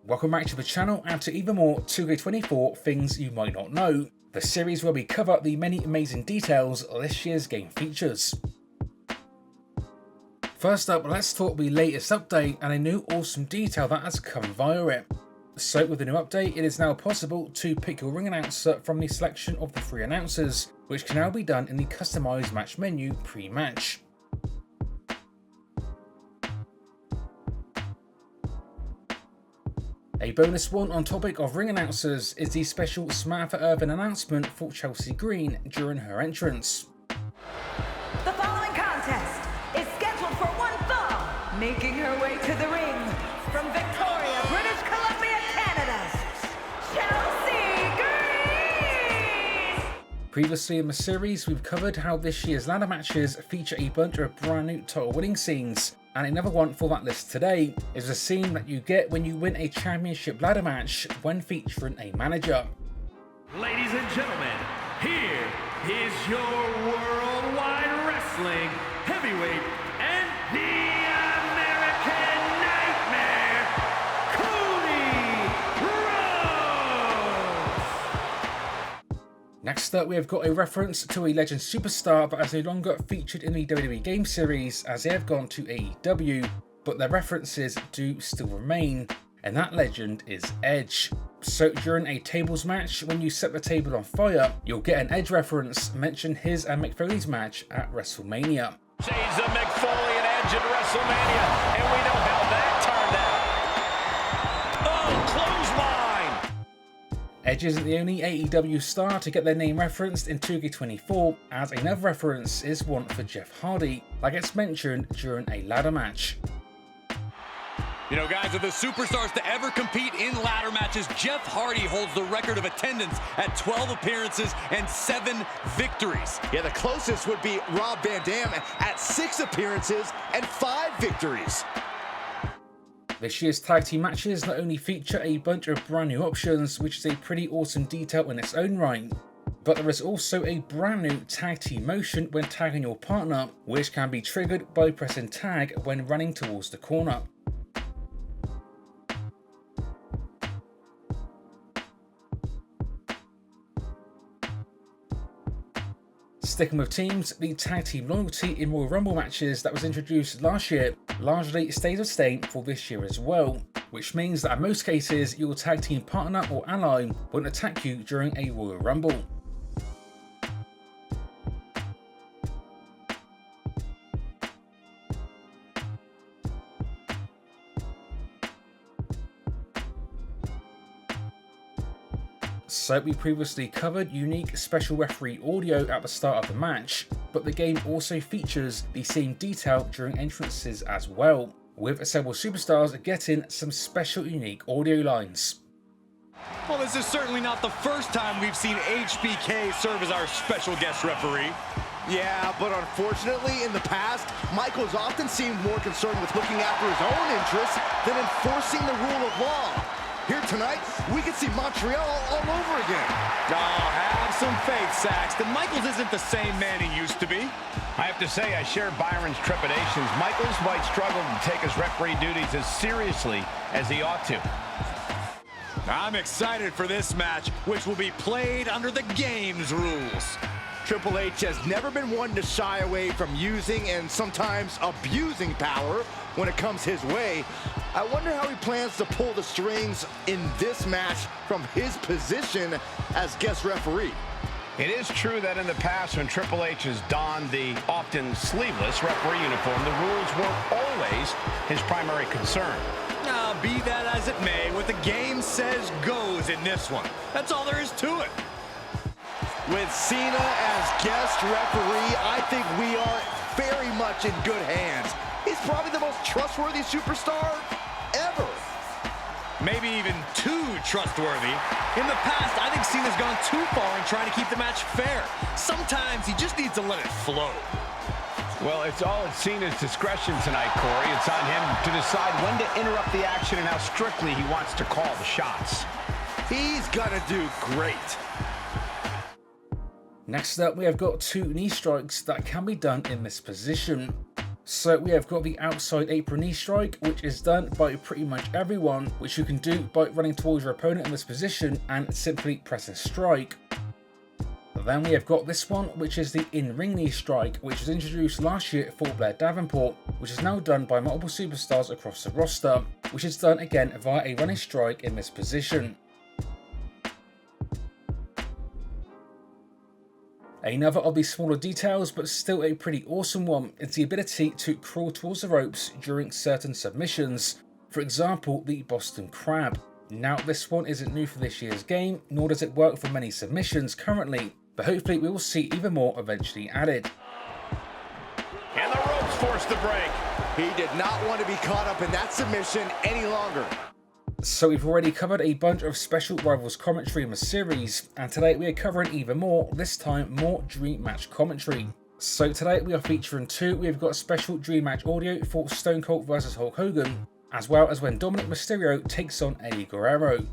Welcome back to the channel and to even more 2K24 things you might not know, the series where we cover the many amazing details of this year's game features. First up, let's talk the latest update and a new awesome detail that has come via it. So with the new update, it is now possible to pick your ring announcer from the selection of the 3 announcers, which can now be done in the customized match menu pre-match. A bonus one on topic of ring announcers is the special Samantha Irvin announcement for Chelsea Green during her entrance. The following contest is scheduled for one fall, making her way to the ring from Victoria, British Columbia, Canada, Chelsea Green! Previously in the series, we've covered how this year's ladder matches feature a bunch of brand new title winning scenes. And another one for that list today is a scene that you get when you win a championship ladder match when featuring a manager. Ladies and gentlemen, here is your worldwide wrestling heavyweight and the American Nightmare, Cody Rhodes! Next up, we have got a reference to a legend superstar that is no longer featured in the WWE game series as they have gone to AEW, but their references do still remain, and that legend is Edge. So during a tables match, when you set the table on fire, you'll get an Edge reference mention his and Mick Foley's match at WrestleMania. Shades of Mick Foley and Edge at WrestleMania, and we know how that turned out. Oh, clothesline! Edge isn't the only AEW star to get their name referenced in 2K24, as another reference is one for Jeff Hardy, that gets mentioned during a ladder match. You know, guys, of the superstars to ever compete in ladder matches, Jeff Hardy holds the record of attendance at 12 appearances and 7 victories. Yeah, the closest would be Rob Van Dam at 6 appearances and 5 victories. This year's tag team matches not only feature a bunch of brand new options, which is a pretty awesome detail in its own right, but there is also a brand new tag team motion when tagging your partner, which can be triggered by pressing tag when running towards the corner. Sticking with teams, the tag team loyalty in Royal Rumble matches that was introduced last year largely stays the same for this year as well, which means that in most cases your tag team partner or ally won't attack you during a Royal Rumble. So we previously covered unique special referee audio at the start of the match, but the game also features the same detail during entrances as well, with several superstars getting some special unique audio lines. Well, this is certainly not the first time we've seen HBK serve as our special guest referee. Yeah, but unfortunately, in the past, Michael's often seemed more concerned with looking after his own interests than enforcing the rule of law. Here tonight, we can see Montreal all over again. Oh, have some faith, Saxton. Michaels isn't the same man he used to be. I have to say, I share Byron's trepidations. Michaels might struggle to take his referee duties as seriously as he ought to. I'm excited for this match, which will be played under the game's rules. Triple H has never been one to shy away from using and sometimes abusing power when it comes his way. I wonder how he plans to pull the strings in this match from his position as guest referee. It is true that in the past, when Triple H has donned the often sleeveless referee uniform, the rules weren't always his primary concern. Be that as it may, what the game says goes in this one. That's all there is to it. With Cena as guest referee, I think we are very much in good hands. He's probably the most trustworthy superstar ever. Maybe even too trustworthy. In the past, I think Cena's gone too far in trying to keep the match fair. Sometimes he just needs to let it flow. Well, it's all at Cena's discretion tonight, Corey. It's on him to decide when to interrupt the action and how strictly he wants to call the shots. He's gonna do great. Next up, we have got 2 knee strikes that can be done in this position. So we have got the outside apron knee strike, which is done by pretty much everyone, which you can do by running towards your opponent in this position and simply pressing strike. Then we have got this one, which is the in-ring knee strike, which was introduced last year for Blair Davenport, which is now done by multiple superstars across the roster, which is done again via a running strike in this position. Another of the smaller details, but still a pretty awesome one, is the ability to crawl towards the ropes during certain submissions, for example the Boston Crab. Now this one isn't new for this year's game, nor does it work for many submissions currently, but hopefully we will see even more eventually added. And the ropes forced the break. He did not want to be caught up in that submission any longer. So we've already covered a bunch of special Rivals commentary in the series, and today we are covering even more, this time more Dream Match commentary. So today we are featuring two. We've got special Dream Match audio for Stone Cold vs Hulk Hogan, as well as when Dominic Mysterio takes on Eddie Guerrero.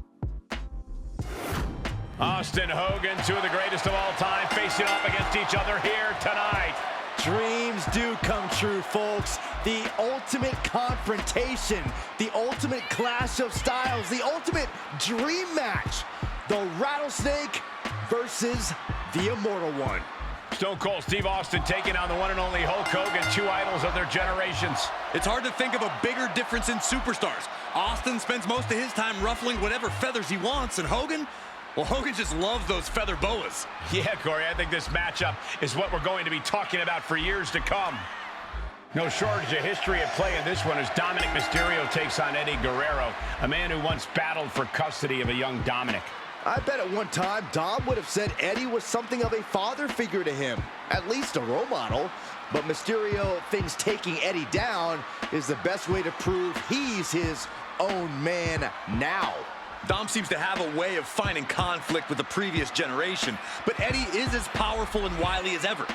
Austin Hogan, two of the greatest of all time, facing off against each other here tonight. Dreams do come true, folks. The ultimate confrontation, the ultimate clash of styles, the ultimate dream match. The Rattlesnake versus the Immortal One. Stone Cold Steve Austin taking on the one and only Hulk Hogan, two idols of their generations. It's hard to think of a bigger difference in superstars. Austin spends most of his time ruffling whatever feathers he wants, and Hogan, well, Hogan just loves those feather boas. Yeah, Corey, I think this matchup is what we're going to be talking about for years to come. No shortage of history at play in this one as Dominic Mysterio takes on Eddie Guerrero, a man who once battled for custody of a young Dominic. I bet at one time Dom would have said Eddie was something of a father figure to him, at least a role model. But Mysterio thinks taking Eddie down is the best way to prove he's his own man now. Dom seems to have a way of finding conflict with the previous generation, but Eddie is as powerful and wily as ever.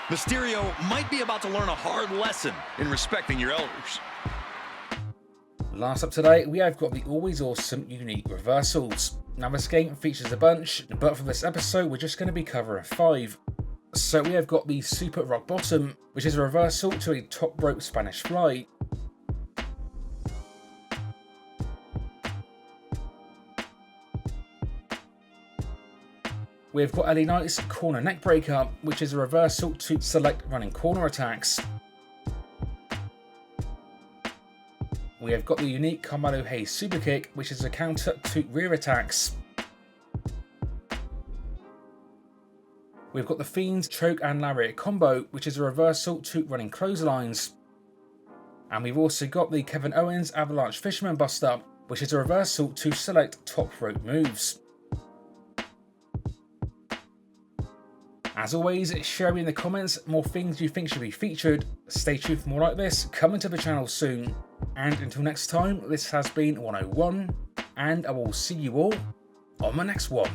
Mysterio might be about to learn a hard lesson in respecting your elders. Last up today, we have got the always awesome unique reversals. Now this game features a bunch, but for this episode we're just going to be covering 5. So we have got the Super Rock Bottom, which is a reversal to a top rope Spanish Fly. We've got LA Knight's Corner Neck Breaker, which is a reversal to select running corner attacks. We have got the unique Carmelo Hayes Super Kick, which is a counter to rear attacks. We've got the Fiend's Choke and Lariat Combo, which is a reversal to running clotheslines. And we've also got the Kevin Owens Avalanche Fisherman Buster, which is a reversal to select top rope moves. As always, share me in the comments more things you think should be featured. Stay tuned for more like this coming to the channel soon. And until next time, this has been 101, and I will see you all on the next one.